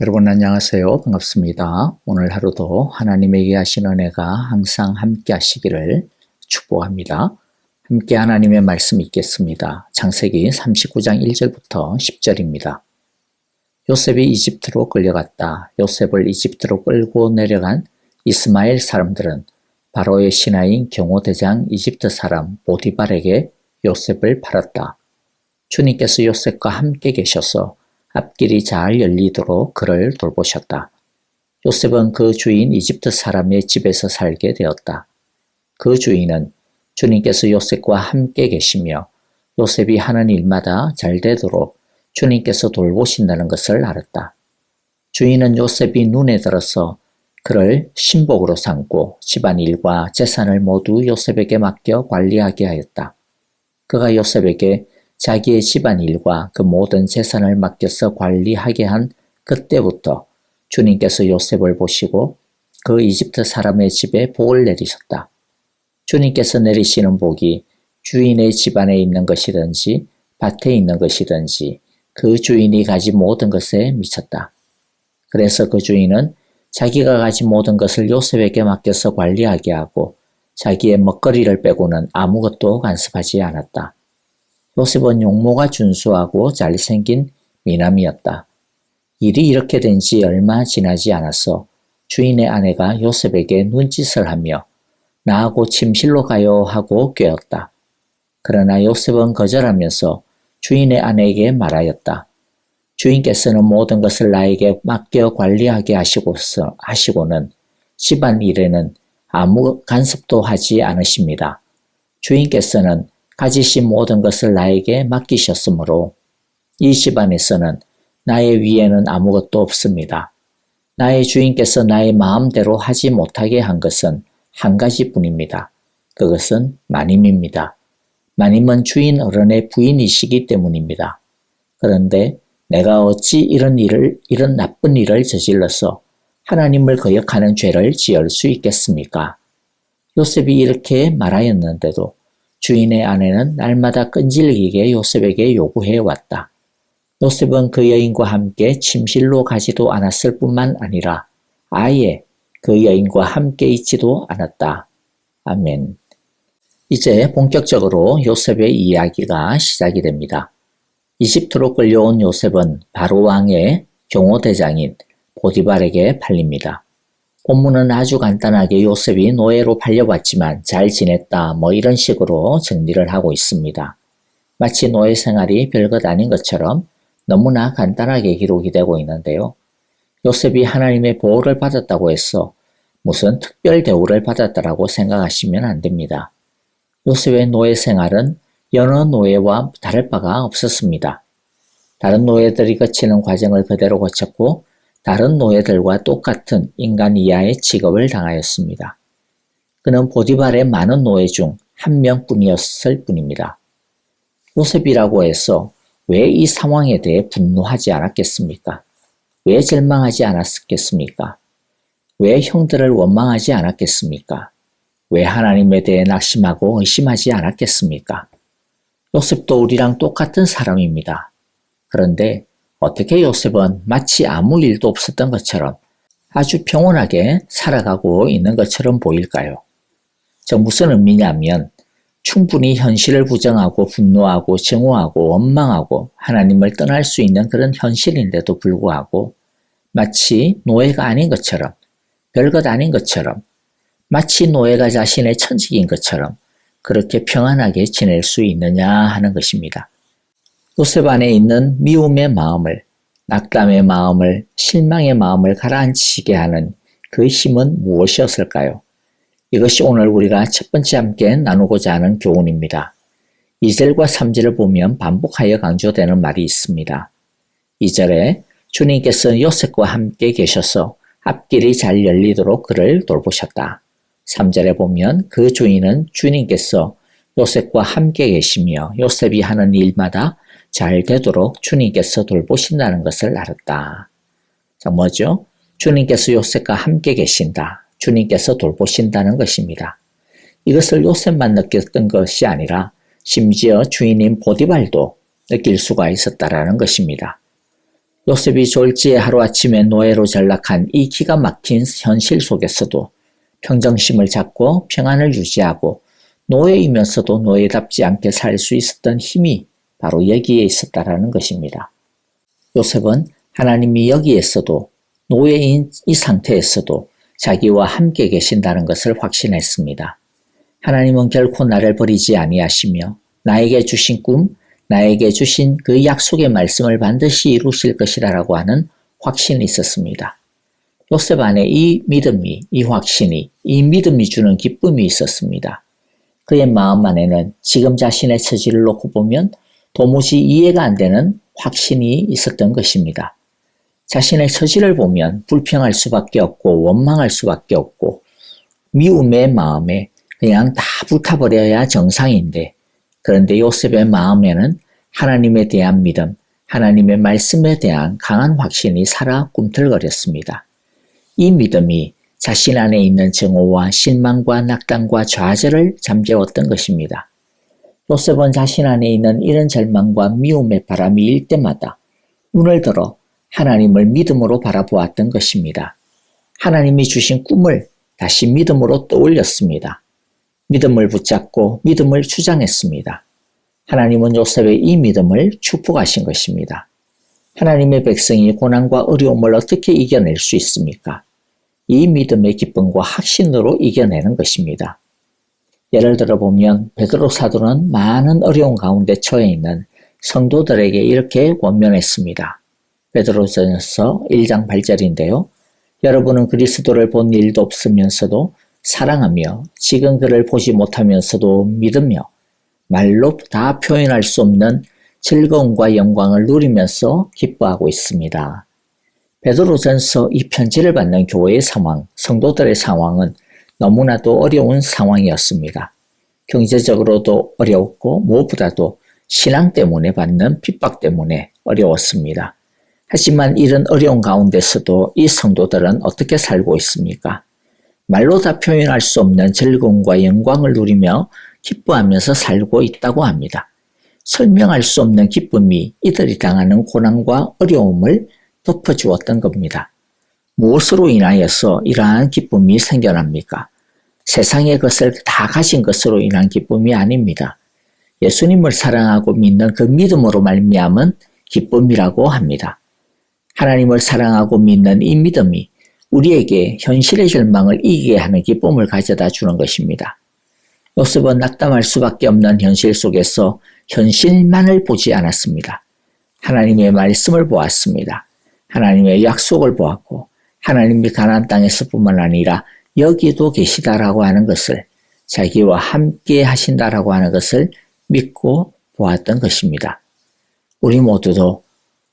여러분 안녕하세요. 반갑습니다. 오늘 하루도 하나님에게 하신 은혜가 항상 함께 하시기를 축복합니다. 함께 하나님의 말씀 읽겠습니다. 창세기 39장 1절부터 10절입니다. 요셉이 이집트로 끌려갔다. 요셉을 이집트로 끌고 내려간 이스마엘 사람들은 바로의 신하인 경호대장 이집트 사람 보디발에게 요셉을 팔았다. 주님께서 요셉과 함께 계셔서 앞길이 잘 열리도록 그를 돌보셨다. 요셉은 그 주인 이집트 사람의 집에서 살게 되었다. 그 주인은 주님께서 요셉과 함께 계시며 요셉이 하는 일마다 잘 되도록 주님께서 돌보신다는 것을 알았다. 주인은 요셉이 눈에 들어서 그를 신복으로 삼고 집안일과 재산을 모두 요셉에게 맡겨 관리하게 하였다. 그가 요셉에게 자기의 집안일과 그 모든 재산을 맡겨서 관리하게 한 그때부터 주님께서 요셉을 보시고 그 이집트 사람의 집에 복을 내리셨다. 주님께서 내리시는 복이 주인의 집안에 있는 것이든지 밭에 있는 것이든지 그 주인이 가진 모든 것에 미쳤다. 그래서 그 주인은 자기가 가진 모든 것을 요셉에게 맡겨서 관리하게 하고 자기의 먹거리를 빼고는 아무것도 간섭하지 않았다. 요셉은 용모가 준수하고 잘생긴 미남이었다. 일이 이렇게 된 지 얼마 지나지 않아서 주인의 아내가 요셉에게 눈짓을 하며 나하고 침실로 가요 하고 꾀었다. 그러나 요셉은 거절하면서 주인의 아내에게 말하였다. 주인께서는 모든 것을 나에게 맡겨 관리하게 하시고는 집안 일에는 아무 간섭도 하지 않으십니다. 주인께서는 가지신 모든 것을 나에게 맡기셨으므로 이 집안에서는 나의 위에는 아무것도 없습니다. 나의 주인께서 나의 마음대로 하지 못하게 한 것은 한 가지뿐입니다. 그것은 마님입니다. 마님은 주인 어른의 부인이시기 때문입니다. 그런데 내가 어찌 이런 나쁜 일을 저질러서 하나님을 거역하는 죄를 지을 수 있겠습니까? 요셉이 이렇게 말하였는데도 주인의 아내는 날마다 끈질기게 요셉에게 요구해 왔다. 요셉은 그 여인과 함께 침실로 가지도 않았을 뿐만 아니라 아예 그 여인과 함께 있지도 않았다. 아멘. 이제 본격적으로 요셉의 이야기가 시작이 됩니다. 이집트로 끌려온 요셉은 바로 왕의 경호대장인 보디발에게 팔립니다. 본문은 아주 간단하게 요셉이 노예로 팔려왔지만 잘 지냈다 이런 식으로 정리를 하고 있습니다. 마치 노예 생활이 별것 아닌 것처럼 너무나 간단하게 기록이 되고 있는데요. 요셉이 하나님의 보호를 받았다고 해서 무슨 특별 대우를 받았다라고 생각하시면 안 됩니다. 요셉의 노예 생활은 여러 노예와 다를 바가 없었습니다. 다른 노예들이 거치는 과정을 그대로 거쳤고 다른 노예들과 똑같은 인간 이하의 취급을 당하였습니다. 그는 보디발의 많은 노예 중 한 명뿐이었을 뿐입니다. 요셉이라고 해서 왜 이 상황에 대해 분노하지 않았겠습니까? 왜 절망하지 않았겠습니까? 왜 형들을 원망하지 않았겠습니까? 왜 하나님에 대해 낙심하고 의심하지 않았겠습니까? 요셉도 우리랑 똑같은 사람입니다. 그런데 어떻게 요셉은 마치 아무 일도 없었던 것처럼 아주 평온하게 살아가고 있는 것처럼 보일까요? 저 무슨 의미냐면 충분히 현실을 부정하고 분노하고 증오하고 원망하고 하나님을 떠날 수 있는 그런 현실인데도 불구하고 마치 노예가 아닌 것처럼 별것 아닌 것처럼 마치 노예가 자신의 천직인 것처럼 그렇게 평안하게 지낼 수 있느냐 하는 것입니다. 요셉 안에 있는 미움의 마음을, 낙담의 마음을, 실망의 마음을 가라앉히게 하는 그 힘은 무엇이었을까요? 이것이 오늘 우리가 첫 번째 함께 나누고자 하는 교훈입니다. 2절과 3절을 보면 반복하여 강조되는 말이 있습니다. 2절에 주님께서 요셉과 함께 계셔서 앞길이 잘 열리도록 그를 돌보셨다. 3절에 보면 그 주인은 주님께서 요셉과 함께 계시며 요셉이 하는 일마다 잘 되도록 주님께서 돌보신다는 것을 알았다. 자, 뭐죠? 주님께서 요셉과 함께 계신다. 주님께서 돌보신다는 것입니다. 이것을 요셉만 느꼈던 것이 아니라 심지어 주인인 보디발도 느낄 수가 있었다라는 것입니다. 요셉이 졸지에 하루아침에 노예로 전락한 이 기가 막힌 현실 속에서도 평정심을 잡고 평안을 유지하고 노예이면서도 노예답지 않게 살 수 있었던 힘이 바로 여기에 있었다라는 것입니다. 요셉은 하나님이 여기에서도 노예인 이 상태에서도 자기와 함께 계신다는 것을 확신했습니다. 하나님은 결코 나를 버리지 아니하시며 나에게 주신 꿈, 나에게 주신 그 약속의 말씀을 반드시 이루실 것이라고 하는 확신이 있었습니다. 요셉 안에 이 믿음이, 이 확신이, 이 믿음이 주는 기쁨이 있었습니다. 그의 마음 안에는 지금 자신의 처지를 놓고 보면 도무지 이해가 안 되는 확신이 있었던 것입니다. 자신의 처지를 보면 불평할 수밖에 없고 원망할 수밖에 없고 미움의 마음에 그냥 다 불타버려야 정상인데, 그런데 요셉의 마음에는 하나님에 대한 믿음, 하나님의 말씀에 대한 강한 확신이 살아 꿈틀거렸습니다. 이 믿음이 자신 안에 있는 증오와 실망과 낙담과 좌절을 잠재웠던 것입니다. 요셉은 자신 안에 있는 이런 절망과 미움의 바람이 일 때마다 눈을 들어 하나님을 믿음으로 바라보았던 것입니다. 하나님이 주신 꿈을 다시 믿음으로 떠올렸습니다. 믿음을 붙잡고 믿음을 주장했습니다. 하나님은 요셉의 이 믿음을 축복하신 것입니다. 하나님의 백성이 고난과 어려움을 어떻게 이겨낼 수 있습니까? 이 믿음의 기쁨과 확신으로 이겨내는 것입니다. 예를 들어 보면 베드로 사도는 많은 어려움 가운데 처해 있는 성도들에게 이렇게 권면했습니다. 베드로전서 1장 8절인데요. 여러분은 그리스도를 본 일도 없으면서도 사랑하며 지금 그를 보지 못하면서도 믿으며 말로 다 표현할 수 없는 즐거움과 영광을 누리면서 기뻐하고 있습니다. 베드로전서 이 편지를 받는 교회의 상황, 성도들의 상황은 너무나도 어려운 상황이었습니다. 경제적으로도 어려웠고 무엇보다도 신앙 때문에 받는 핍박 때문에 어려웠습니다. 하지만 이런 어려운 가운데서도 이 성도들은 어떻게 살고 있습니까? 말로 다 표현할 수 없는 즐거움과 영광을 누리며 기뻐하면서 살고 있다고 합니다. 설명할 수 없는 기쁨이 이들이 당하는 고난과 어려움을 덮어주었던 겁니다. 무엇으로 인하여서 이러한 기쁨이 생겨납니까? 세상의 것을 다 가진 것으로 인한 기쁨이 아닙니다. 예수님을 사랑하고 믿는 그 믿음으로 말미암은 기쁨이라고 합니다. 하나님을 사랑하고 믿는 이 믿음이 우리에게 현실의 절망을 이기게 하는 기쁨을 가져다 주는 것입니다. 요셉은 낙담할 수밖에 없는 현실 속에서 현실만을 보지 않았습니다. 하나님의 말씀을 보았습니다. 하나님의 약속을 보았고 하나님이 가나안 땅에서뿐만 아니라 여기도 계시다라고 하는 것을, 자기와 함께 하신다라고 하는 것을 믿고 보았던 것입니다. 우리 모두도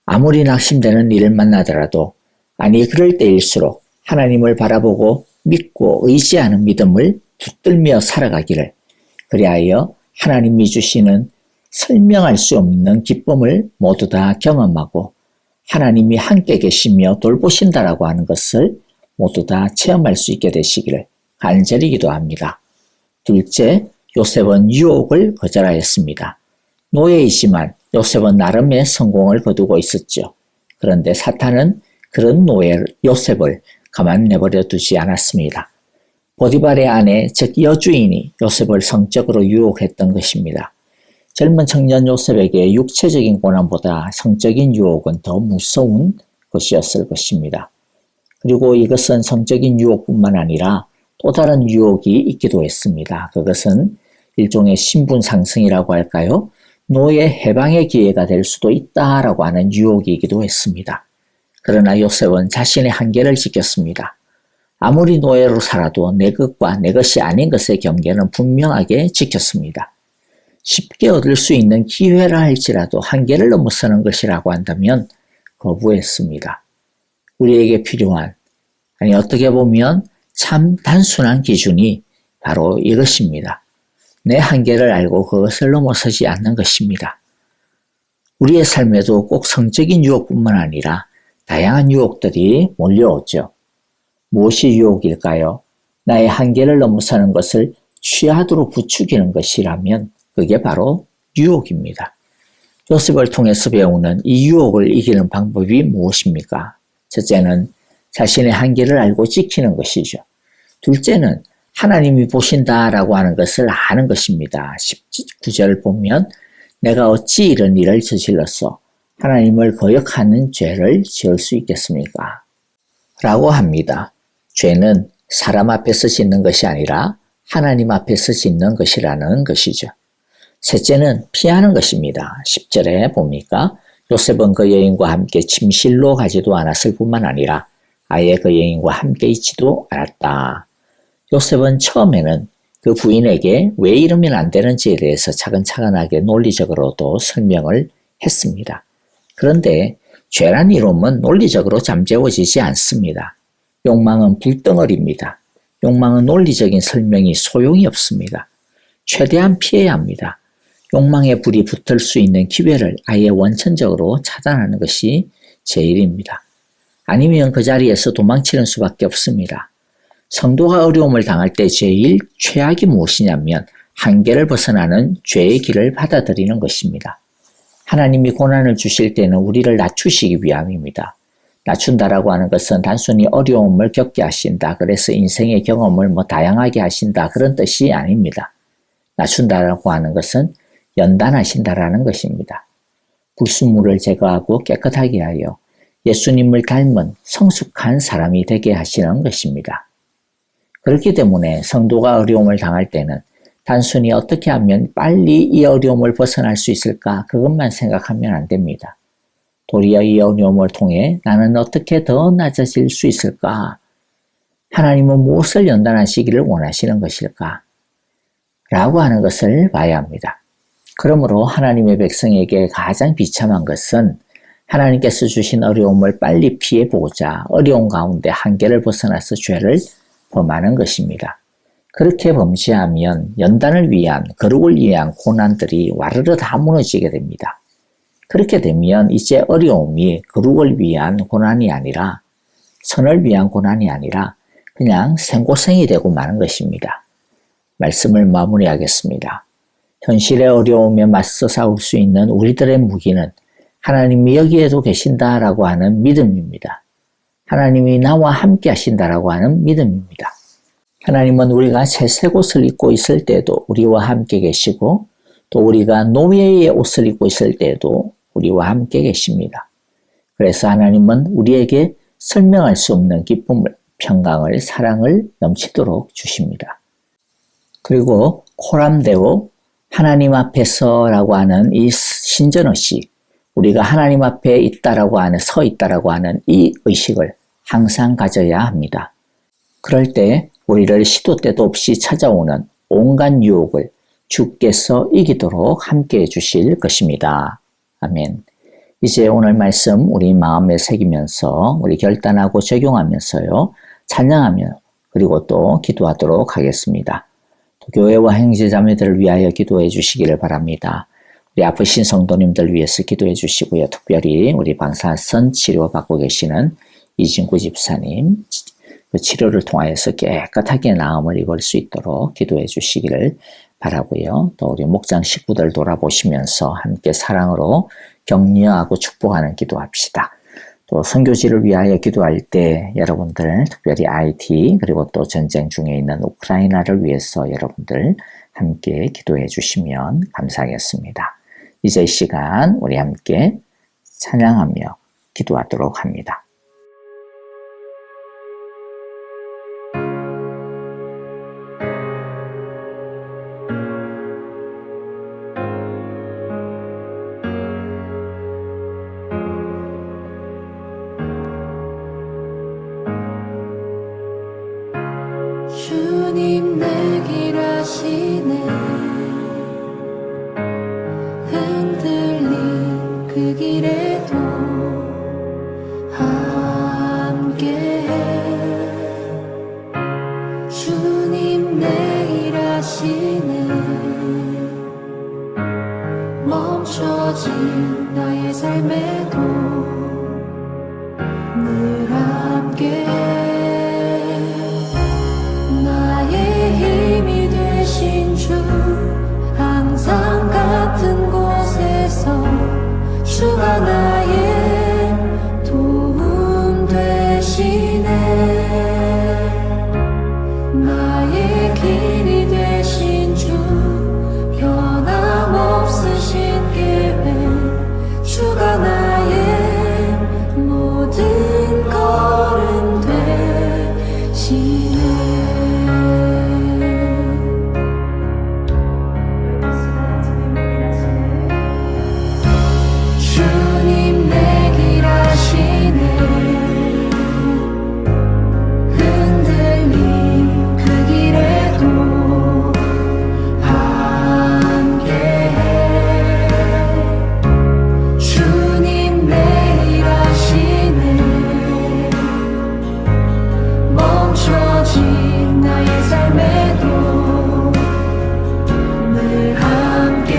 아무리 낙심되는 일을 만나더라도, 아니 그럴 때일수록 하나님을 바라보고 믿고 의지하는 믿음을 붙들며 살아가기를, 그리하여 하나님이 주시는 설명할 수 없는 기쁨을 모두 다 경험하고 하나님이 함께 계시며 돌보신다라고 하는 것을 모두 다 체험할 수 있게 되시기를 간절히 기도합니다. 둘째, 요셉은 유혹을 거절하였습니다. 노예이지만 요셉은 나름의 성공을 거두고 있었죠. 그런데 사탄은 그런 노예 요셉을 가만 내버려 두지 않았습니다. 보디발의 아내, 즉 여주인이 요셉을 성적으로 유혹했던 것입니다. 젊은 청년 요셉에게 육체적인 고난보다 성적인 유혹은 더 무서운 것이었을 것입니다. 그리고 이것은 성적인 유혹뿐만 아니라 또 다른 유혹이 있기도 했습니다. 그것은 일종의 신분 상승이라고 할까요? 노예 해방의 기회가 될 수도 있다라고 하는 유혹이기도 했습니다. 그러나 요셉은 자신의 한계를 지켰습니다. 아무리 노예로 살아도 내 것과 내 것이 아닌 것의 경계는 분명하게 지켰습니다. 쉽게 얻을 수 있는 기회라 할지라도 한계를 넘어서는 것이라고 한다면 거부했습니다. 우리에게 필요한, 아니 어떻게 보면 참 단순한 기준이 바로 이것입니다. 내 한계를 알고 그것을 넘어서지 않는 것입니다. 우리의 삶에도 꼭 성적인 유혹뿐만 아니라 다양한 유혹들이 몰려오죠. 무엇이 유혹일까요? 나의 한계를 넘어서는 것을 취하도록 부추기는 것이라면 그게 바로 유혹입니다. 요셉을 통해서 배우는 이 유혹을 이기는 방법이 무엇입니까? 첫째는 자신의 한계를 알고 지키는 것이죠. 둘째는 하나님이 보신다라고 하는 것을 아는 것입니다. 19절 보면 내가 어찌 이런 일을 저질러서 하나님을 거역하는 죄를 지을 수 있겠습니까? 라고 합니다. 죄는 사람 앞에서 짓는 것이 아니라 하나님 앞에서 짓는 것이라는 것이죠. 셋째는 피하는 것입니다. 10절에 보니까 요셉은 그 여인과 함께 침실로 가지도 않았을 뿐만 아니라 아예 그 여인과 함께 있지도 않았다. 요셉은 처음에는 그 부인에게 왜 이러면 안 되는지에 대해서 차근차근하게 논리적으로도 설명을 했습니다. 그런데 죄란 이름은 논리적으로 잠재워지지 않습니다. 욕망은 불덩어리입니다. 욕망은 논리적인 설명이 소용이 없습니다. 최대한 피해야 합니다. 욕망의 불이 붙을 수 있는 기회를 아예 원천적으로 차단하는 것이 제일입니다. 아니면 그 자리에서 도망치는 수밖에 없습니다. 성도가 어려움을 당할 때 제일 최악이 무엇이냐면 한계를 벗어나는 죄의 길을 받아들이는 것입니다. 하나님이 고난을 주실 때는 우리를 낮추시기 위함입니다. 낮춘다라고 하는 것은 단순히 어려움을 겪게 하신다. 그래서 인생의 경험을 다양하게 하신다. 그런 뜻이 아닙니다. 낮춘다라고 하는 것은 연단하신다라는 것입니다. 불순물을 제거하고 깨끗하게 하여 예수님을 닮은 성숙한 사람이 되게 하시는 것입니다. 그렇기 때문에 성도가 어려움을 당할 때는 단순히 어떻게 하면 빨리 이 어려움을 벗어날 수 있을까 그것만 생각하면 안 됩니다. 도리어 이 어려움을 통해 나는 어떻게 더 낮아질 수 있을까? 하나님은 무엇을 연단하시기를 원하시는 것일까? 라고 하는 것을 봐야 합니다. 그러므로 하나님의 백성에게 가장 비참한 것은 하나님께서 주신 어려움을 빨리 피해보고자 어려운 가운데 한계를 벗어나서 죄를 범하는 것입니다. 그렇게 범죄하면 연단을 위한, 거룩을 위한 고난들이 와르르 다 무너지게 됩니다. 그렇게 되면 이제 어려움이 거룩을 위한 고난이 아니라 선을 위한 고난이 아니라 그냥 생고생이 되고 마는 것입니다. 말씀을 마무리하겠습니다. 현실의 어려움에 맞서 싸울 수 있는 우리들의 무기는 하나님이 여기에도 계신다라고 하는 믿음입니다. 하나님이 나와 함께 하신다라고 하는 믿음입니다. 하나님은 우리가 새 옷을 입고 있을 때도 우리와 함께 계시고 또 우리가 노예의 옷을 입고 있을 때도 우리와 함께 계십니다. 그래서 하나님은 우리에게 설명할 수 없는 기쁨을, 평강을, 사랑을 넘치도록 주십니다. 그리고 코람데오 하나님 앞에서라고 하는 이 신전의식, 우리가 하나님 앞에 있다라고 하는, 서 있다라고 하는 이 의식을 항상 가져야 합니다. 그럴 때 우리를 시도 때도 없이 찾아오는 온갖 유혹을 주께서 이기도록 함께 해주실 것입니다. 아멘. 이제 오늘 말씀 우리 마음에 새기면서 우리 결단하고 적용하면서요. 찬양하며 그리고 또 기도하도록 하겠습니다. 또 교회와 형제자매들을 위하여 기도해 주시기를 바랍니다. 우리 아프신 성도님들 위해서 기도해 주시고요. 특별히 우리 방사선 치료받고 계시는 이진구 집사님 그 치료를 통하여서 깨끗하게 나음을 입을 수 있도록 기도해 주시기를 바라고요. 또 우리 목장 식구들 돌아보시면서 함께 사랑으로 격려하고 축복하는 기도합시다. 또 선교지를 위하여 기도할 때 여러분들 특별히 IT 그리고 또 전쟁 중에 있는 우크라이나를 위해서 여러분들 함께 기도해 주시면 감사하겠습니다. 이제 이 시간 우리 함께 찬양하며 기도하도록 합니다. 주님 내 길 아시네 흔들린 그 길에도 함께해 주님 내 길 아시네 멈춰진 나의 삶에도 늘 함께해 힘이 되신 주 항상 같은 곳에서 되시네 나의 길이 되신 주 변함없으신 계획 주가 나의 모든 걸음 되시네 주님 내 길 아시네 흔들림 그 길에도 함께해 주님 내 일 하시네 멈춰진 나의 삶에도 늘 함께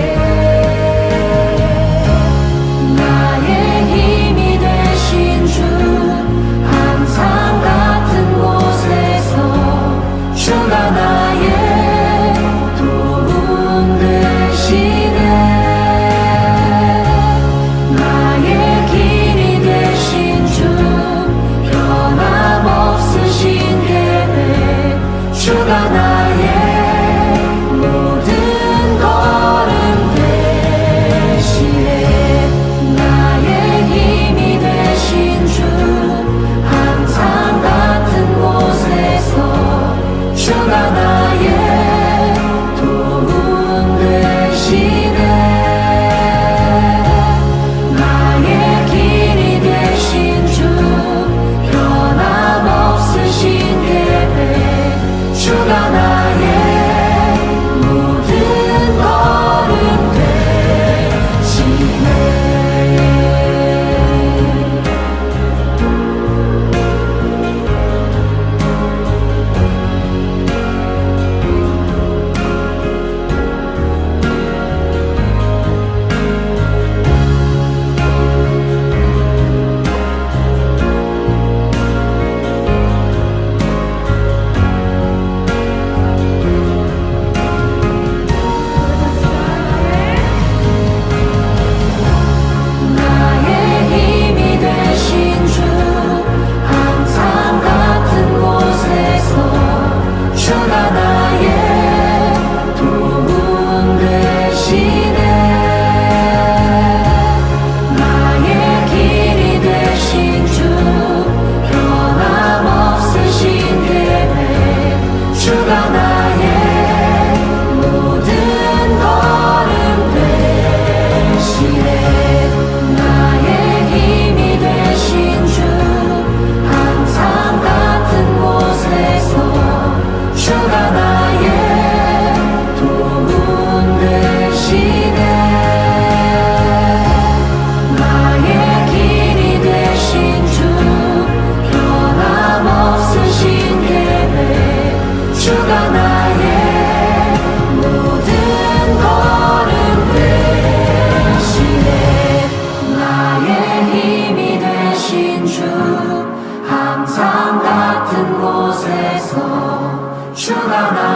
나의 힘이 되신 주 항상 같은 곳에서 주가 나의 도움 되시네 나의 길이 되신 주 변함없으신 계획 주가 나의 모든 걸음 되시네 나의 힘이 되신 주 항상 같은 곳에서 주가 나의 도움 되시네 나의 길이 되신 주 변함없으신 계획 주가 나의 모든 걸음 되시네 나의 힘이 되신 주 항상 같은 곳에서 주가 나의 도움 되시네 나의 길이 되신 주 변함없으신 계획 주가 나의 모든 걸음 되시네 나의 힘이 되신 주 항상 같은 곳에서 주가 나의 도움 되시네 나의 길이 되신 주 변함없으신 계획 주가 나의 모든 걸음 되시네 나의 힘이 되신 주 항상 같은 곳에서 주가 나의